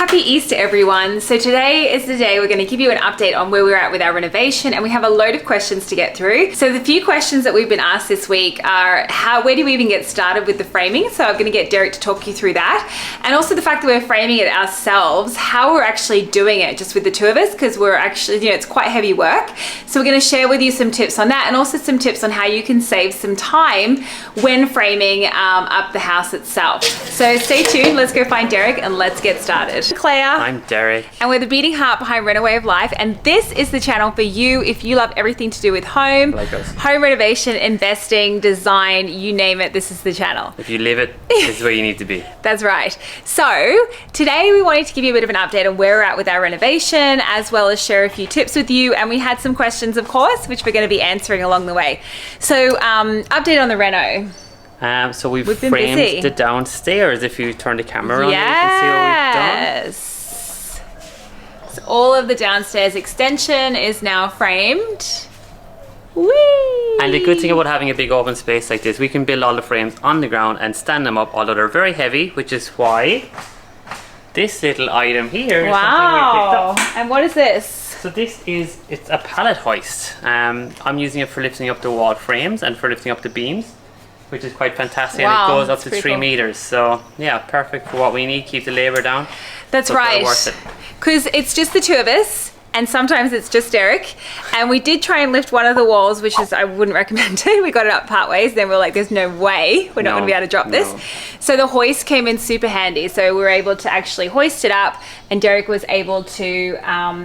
Happy Easter, everyone. So today is the day we're going to give you an update on where we're at with our renovation, and we have a load of questions to get through. So the few questions that we've been asked this week are where do we even get started with the framing? So I'm going to get Derek to talk you through that. And also the fact that we're framing it ourselves, how we're actually doing it just with the two of us, because we're actually, it's quite heavy work. So we're going to share with you some tips on that, and also some tips on how you can save some time when framing up the house itself. So stay tuned. Let's go find Derek and let's get started. Claire. I'm Derek. And we're the beating heart behind Renovation of Life, and this is the channel for you if you love everything to do with home, home renovation, investing, design, you name it, this is the channel. If you live it, this is where you need to be. That's right. So today we wanted to give you a bit of an update on where we're at with our renovation, as well as share a few tips with you, and we had some questions, of course, which we're going to be answering along the way. So update on the reno. So we've framed the downstairs. If you turn the camera around, you can see what we've done. So all of the downstairs extension is now framed. Whee! And the good thing about having a big open space like this, we can build all the frames on the ground and stand them up, although they're very heavy, which is why this little item here is something we picked up. And what is this? So it's a pallet hoist. I'm using it for lifting up the wall frames and for lifting up the beams, which is quite fantastic. Wow, and it goes up to 3 cool. meters. So yeah, perfect for what we need, keep the labor down. That's right. Because it's just the two of us, and sometimes it's just Derek. And we did try and lift one of the walls, which is, I wouldn't recommend it. We got it up part ways, then we were like, there's no way we're not going to be able to drop this. So the hoist came in super handy. So we were able to actually hoist it up, and Derek was able to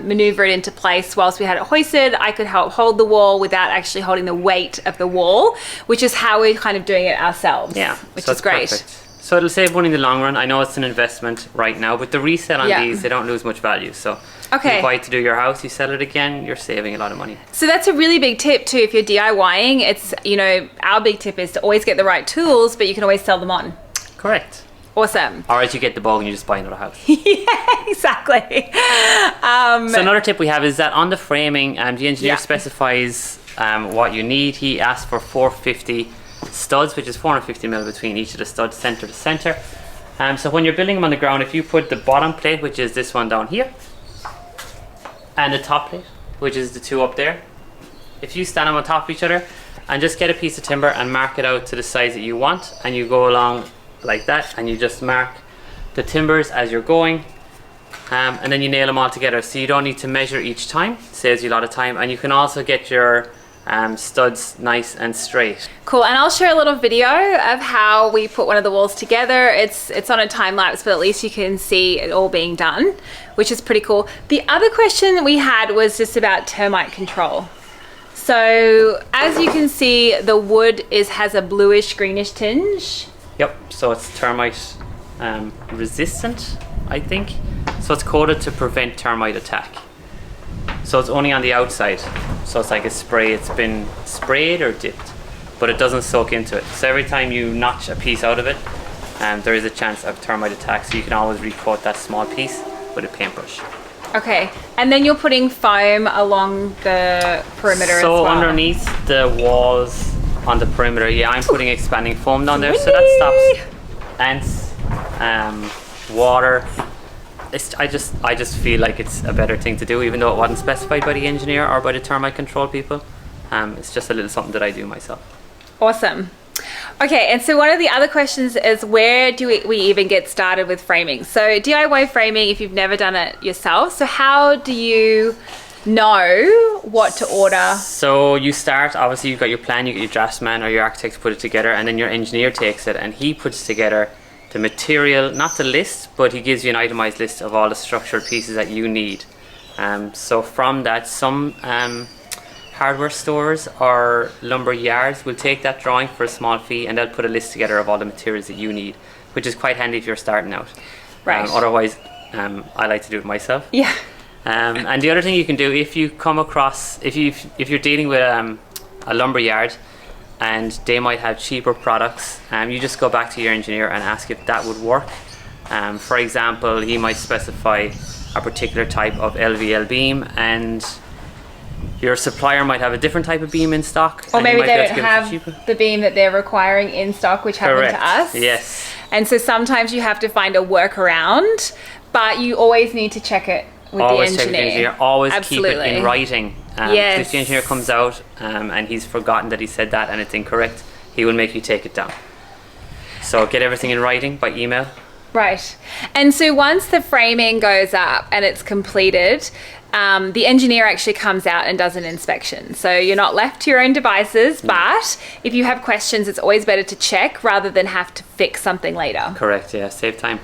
maneuver it into place whilst we had it hoisted. I could help hold the wall without actually holding the weight of the wall, which is how we're kind of doing it ourselves. Yeah, which is great. Perfect. So it'll save money in the long run. I know it's an investment right now, but the resale on these, they don't lose much value. So if you buy it to do your house, you sell it again, you're saving a lot of money. So that's a really big tip too. If you're DIYing, it's, our big tip is to always get the right tools, but you can always sell them on. Correct. Awesome. Or else you get the bug and you just buy another house. Yeah, exactly. So another tip we have is that on the framing, the engineer specifies what you need. He asked for 450 studs, which is 450 mil between each of the studs, center to center. So when you're building them on the ground, if you put the bottom plate, which is this one down here, and the top plate, which is the two up there, if you stand them on top of each other and just get a piece of timber and mark it out to the size that you want, and you go along like that, and you just mark the timbers as you're going, and then you nail them all together, so you don't need to measure each time. It saves you a lot of time, and you can also get your studs nice and straight. Cool. And I'll share a little video of how we put one of the walls together. It's on a time lapse, but at least you can see it all being done, which is pretty cool. The other question that we had was just about termite control. So as you can see, the wood has a bluish greenish tinge. Yep, so it's termite resistant, I think. So it's coated to prevent termite attack. So it's only on the outside. So it's like a spray, it's been sprayed or dipped, but it doesn't soak into it. So every time you notch a piece out of it, there is a chance of termite attack. So you can always recoat that small piece with a paintbrush. Okay, and then you're putting foam along the perimeter as well. So underneath the walls on the perimeter, I'm putting expanding foam down there, so that stops ants, water. I just feel like it's a better thing to do, even though it wasn't specified by the engineer or by the termite control people. It's just a little something that I do myself. Awesome. Okay, and so one of the other questions is, where do we even get started with framing? So DIY framing, if you've never done it yourself, so how do you know what to order? So you start, obviously you've got your plan, you get your draftsman or your architect put it together, and then your engineer takes it and he puts together the material, not the list, but he gives you an itemized list of all the structural pieces that you need. So from that, some hardware stores or lumber yards will take that drawing for a small fee, and they'll put a list together of all the materials that you need, which is quite handy if you're starting out. Right. Otherwise, I like to do it myself. Yeah. And the other thing you can do, if you come across, if you're dealing with a lumber yard, and they might have cheaper products, you just go back to your engineer and ask if that would work. For example, he might specify a particular type of LVL beam, and your supplier might have a different type of beam in stock. Or maybe they don't have the beam that they're requiring in stock, which happened to us. Yes. And so sometimes you have to find a workaround, but you always need to check it with Always the check engineer. with the engineer. Always Absolutely. keep it in writing. Yes. If the engineer comes out and he's forgotten that he said that and it's incorrect, he will make you take it down. So get everything in writing by email. Right. And so once the framing goes up and it's completed, the engineer actually comes out and does an inspection. So you're not left to your own devices, but if you have questions, it's always better to check rather than have to fix something later. Correct, yeah, save time.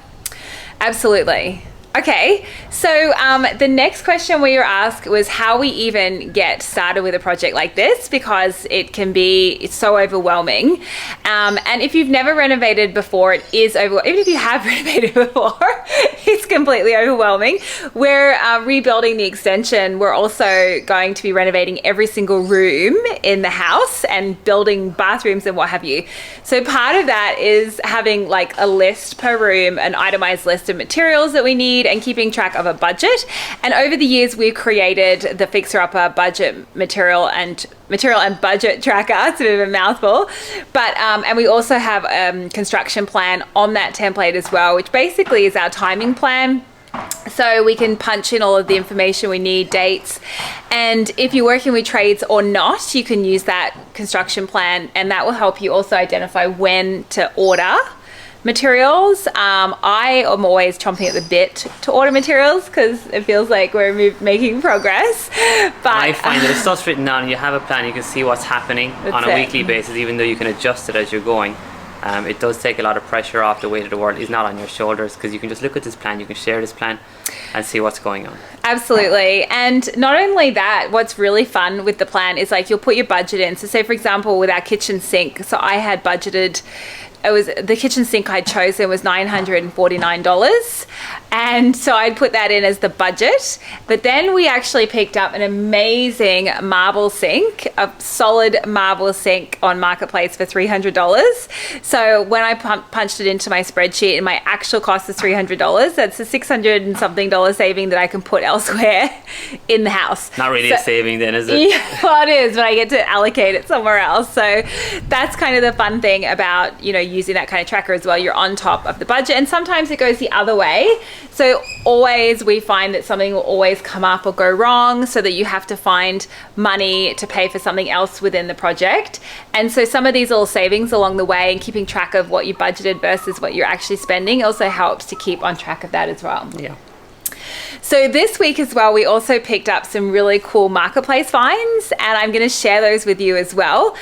Absolutely. Okay, so the next question we were asked was how we even get started with a project like this, because it's so overwhelming. And if you've never renovated before, it is overwhelming. Even if you have renovated before, it's completely overwhelming. We're rebuilding the extension. We're also going to be renovating every single room in the house and building bathrooms and what have you. So part of that is having like a list per room, an itemized list of materials that we need, and keeping track of a budget. And over the years, we've created the Fixer Upper budget material and budget tracker. It's a bit of a mouthful, but and we also have a construction plan on that template as well, which basically is our timing plan. So we can punch in all of the information we need, dates, and if you're working with trades or not, you can use that construction plan, and that will help you also identify when to order materials. I am always chomping at the bit to order materials because it feels like we're making progress. But I find that if stuff's written down and you have a plan, you can see what's happening on a weekly basis, even though you can adjust it as you're going. It does take a lot of pressure off. The weight of the world is not on your shoulders because you can just look at this plan, you can share this plan and see what's going on. Absolutely. And not only that, what's really fun with the plan is like you'll put your budget in. So say for example with our kitchen sink, so I had budgeted, it was the kitchen sink I'd chosen was $949, and so I'd put that in as the budget. But then we actually picked up an amazing marble sink, a solid marble sink on Marketplace for $300. So when I punched it into my spreadsheet and my actual cost is $300, that's a $600 and something saving that I can put elsewhere in the house. Not really a saving then, is it? Yeah, well it is, but I get to allocate it somewhere else. So that's kind of the fun thing about, you know, using that kind of tracker as well. You're on top of the budget, and sometimes it goes the other way. So always we find that something will always come up or go wrong, so that you have to find money to pay for something else within the project. And so some of these little savings along the way and keeping track of what you budgeted versus what you're actually spending also helps to keep on track of that as well. Yeah. So this week as well, we also picked up some really cool Marketplace finds, and I'm going to share those with you as well.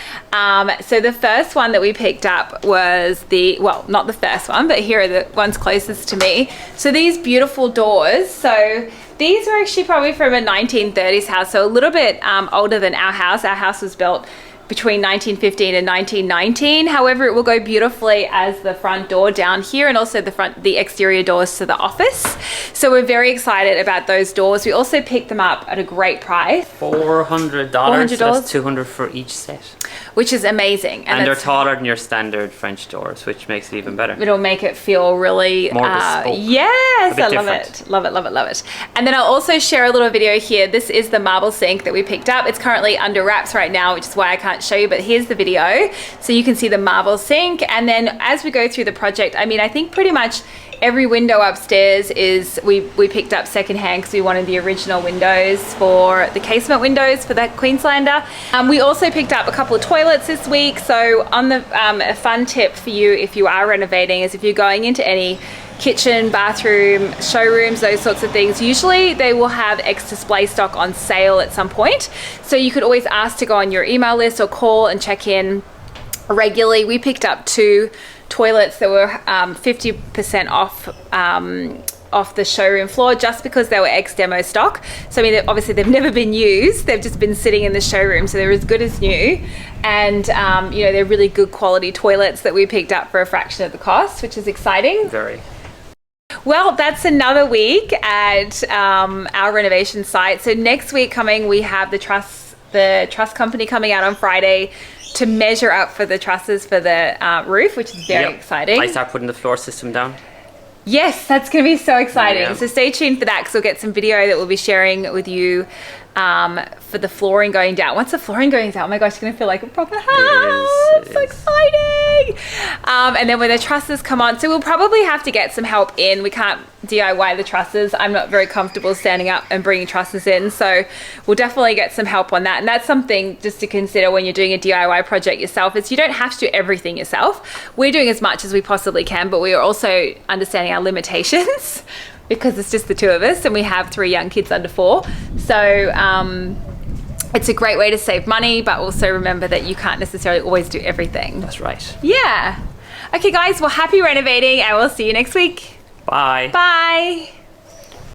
So the first one that we picked up was not the first one, but here are the ones closest to me. So these beautiful doors. So these are actually probably from a 1930s house, so a little bit older than our house. Our house was built between 1915 and 1919. However, it will go beautifully as the front door down here, and also the exterior doors to the office. So we're very excited about those doors. We also picked them up at a great price. $400. So that's $200 for each set. Which is amazing. And they're taller than your standard French doors, which makes it even better. It'll make it feel really more bespoke. Yes, I love different. it. Love it, love it, love it. And then I'll also share a little video here. This is the marble sink that we picked up. It's currently under wraps right now, which is why I can't show you, but here's the video. So you can see the marble sink. And then as we go through the project, I mean, I think pretty much every window upstairs is, we picked up secondhand because we wanted the original windows for the casement windows for that Queenslander. We also picked up a couple of toilets this week. So on the a fun tip for you if you are renovating is if you're going into any kitchen, bathroom, showrooms, those sorts of things, usually they will have X display stock on sale at some point. So you could always ask to go on your email list or call and check in regularly. We picked up 2 toilets that were 50% off the showroom floor just because they were ex-demo stock. So I mean, obviously they've never been used, they've just been sitting in the showroom, so they're as good as new. And you know, they're really good quality toilets that we picked up for a fraction of the cost, which is exciting. Very. Well, that's another week at our renovation site. So next week coming, we have the truss company coming out on Friday to measure up for the trusses for the roof, which is very exciting. I start putting the floor system down. Yes, that's going to be so exciting. Yeah. So stay tuned for that because we'll get some video that we'll be sharing with you for the flooring going down. Once the flooring goes out, oh my gosh, it's going to feel like a proper house. It So is. exciting. And then when the trusses come on, so we'll probably have to get some help in. We can't DIY the trusses. I'm not very comfortable standing up and bringing trusses in. So we'll definitely get some help on that. And that's something just to consider when you're doing a DIY project yourself, is you don't have to do everything yourself. We're doing as much as we possibly can, but we are also understanding our limitations because it's just the two of us and we have 3 young kids under 4. So it's a great way to save money, but also remember that you can't necessarily always do everything. That's right. Yeah. Okay, guys, well, happy renovating and we'll see you next week. Bye. Bye.